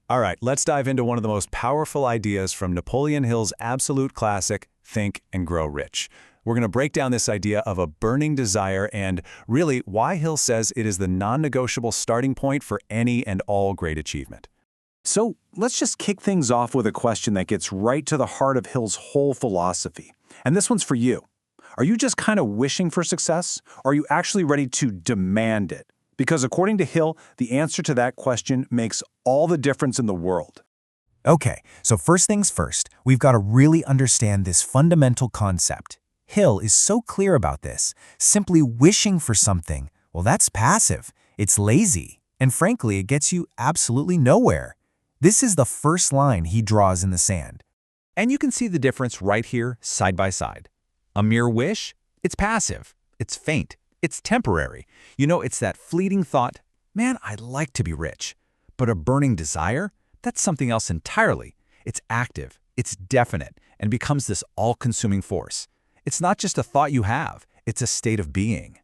All right, let's dive into one of the most powerful ideas from Napoleon Hill's absolute classic, Think and Grow Rich. We're going to break down this idea of a burning desire and really why Hill says it is the non-negotiable starting point for any and all great achievement. So let's just kick things off with a question that gets right to the heart of Hill's whole philosophy. And this one's for you. Are you just kind of wishing for success, or are you actually ready to demand it? Because according to Hill, the answer to that question makes all the difference in the world. Okay, so first things first, we've got to really understand this fundamental concept. Hill is so clear about this. Simply wishing for something, well, that's passive. It's lazy. And frankly, it gets you absolutely nowhere. This is the first line he draws in the sand. And you can see the difference right here, side by side. A mere wish? It's passive. It's faint. It's temporary. It's that fleeting thought, man, I'd like to be rich. But a burning desire? That's something else entirely. It's active, it's definite, and becomes this all-consuming force. It's not just a thought you have, it's a state of being.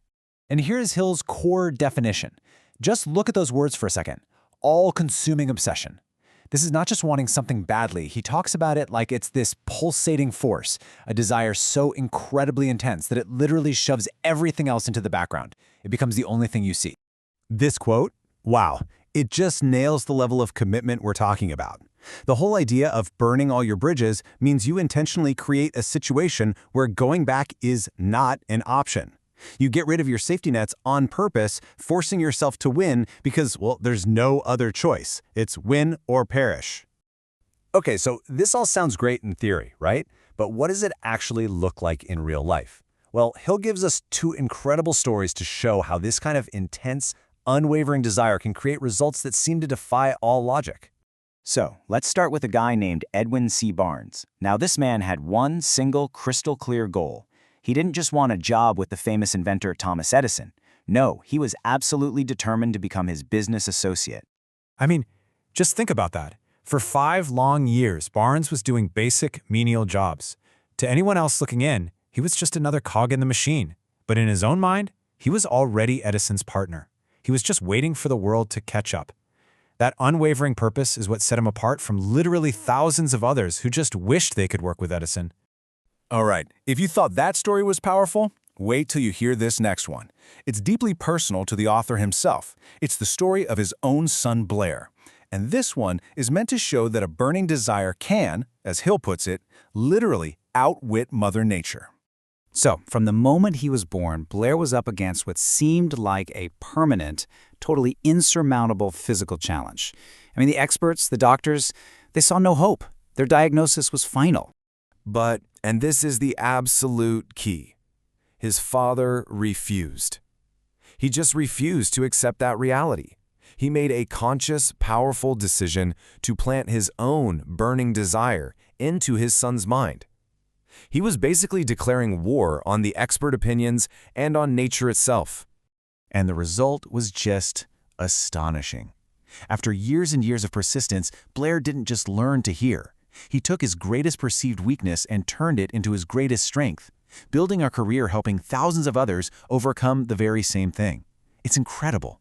And here's Hill's core definition. Just look at those words for a second. All-consuming obsession. This is not just wanting something badly. He talks about it like it's this pulsating force, a desire so incredibly intense that it literally shoves everything else into the background. It becomes the only thing you see. This quote, wow, it just nails the level of commitment we're talking about. The whole idea of burning all your bridges means you intentionally create a situation where going back is not an option. You get rid of your safety nets on purpose, forcing yourself to win because, well, there's no other choice. It's win or perish. Okay, so this all sounds great in theory, right? But what does it actually look like in real life? Well, Hill gives us two incredible stories to show how this kind of intense, unwavering desire can create results that seem to defy all logic. So, let's start with a guy named Edwin C. Barnes. Now, this man had one single crystal-clear goal. He didn't just want a job with the famous inventor Thomas Edison. No, he was absolutely determined to become his business associate. I mean, just think about that. For 5 long years, Barnes was doing basic, menial jobs. To anyone else looking in, he was just another cog in the machine. But in his own mind, he was already Edison's partner. He was just waiting for the world to catch up. That unwavering purpose is what set him apart from literally thousands of others who just wished they could work with Edison. All right, if you thought that story was powerful, wait till you hear this next one. It's deeply personal to the author himself. It's the story of his own son Blair. And this one is meant to show that a burning desire can, as Hill puts it, literally outwit Mother Nature. So, from the moment he was born, Blair was up against what seemed like a permanent, totally insurmountable physical challenge. I mean, the experts, the doctors, they saw no hope. Their diagnosis was final. But, and this is the absolute key, his father refused. He just refused to accept that reality. He made a conscious, powerful decision to plant his own burning desire into his son's mind. He was basically declaring war on the expert opinions and on nature itself. And the result was just astonishing. After years and years of persistence, Blair didn't just learn to hear. He took his greatest perceived weakness and turned it into his greatest strength, building a career helping thousands of others overcome the very same thing. It's incredible.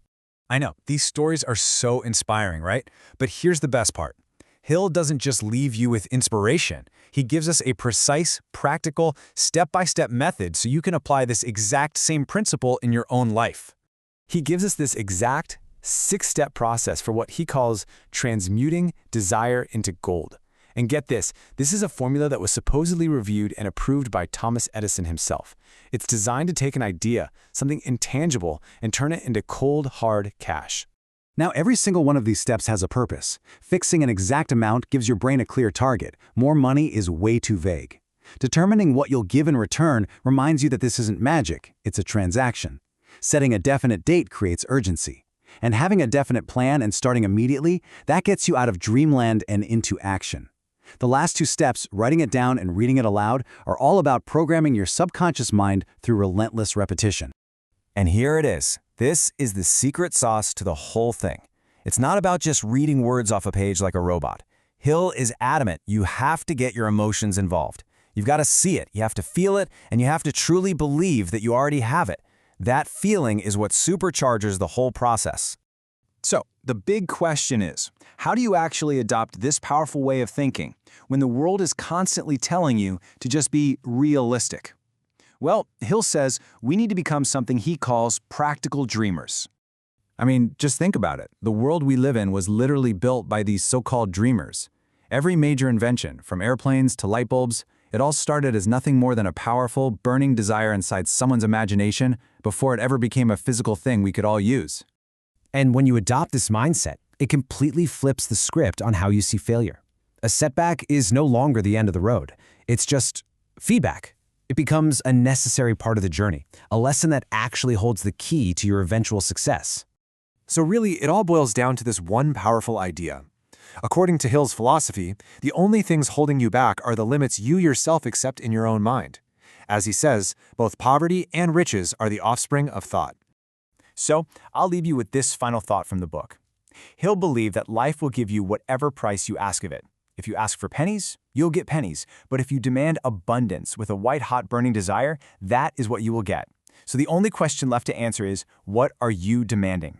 I know, these stories are so inspiring, right? But here's the best part. Hill doesn't just leave you with inspiration. He gives us a precise, practical, step-by-step method so you can apply this exact same principle in your own life. He gives us this exact 6-step process for what he calls transmuting desire into gold. And get this is a formula that was supposedly reviewed and approved by Thomas Edison himself. It's designed to take an idea, something intangible, and turn it into cold, hard cash. Now, every single one of these steps has a purpose. Fixing an exact amount gives your brain a clear target. More money is way too vague. Determining what you'll give in return reminds you that this isn't magic, it's a transaction. Setting a definite date creates urgency. And having a definite plan and starting immediately, that gets you out of dreamland and into action. The last 2 steps, writing it down and reading it aloud, are all about programming your subconscious mind through relentless repetition. And here it is. This is the secret sauce to the whole thing. It's not about just reading words off a page like a robot. Hill is adamant you have to get your emotions involved. You've got to see it, you have to feel it, and you have to truly believe that you already have it. That feeling is what supercharges the whole process. So, The big question is, how do you actually adopt this powerful way of thinking when the world is constantly telling you to just be realistic? Well, Hill says we need to become something he calls practical dreamers. I mean, just think about it. The world we live in was literally built by these so-called dreamers. Every major invention, from airplanes to light bulbs, it all started as nothing more than a powerful, burning desire inside someone's imagination before it ever became a physical thing we could all use. And when you adopt this mindset, it completely flips the script on how you see failure. A setback is no longer the end of the road. It's just feedback. It becomes a necessary part of the journey, a lesson that actually holds the key to your eventual success. So really, it all boils down to this one powerful idea. According to Hill's philosophy, the only things holding you back are the limits you yourself accept in your own mind. As he says, both poverty and riches are the offspring of thought. So, I'll leave you with this final thought from the book. Hill believed that life will give you whatever price you ask of it. If you ask for pennies, you'll get pennies. But if you demand abundance with a white-hot burning desire, that is what you will get. So the only question left to answer is, what are you demanding?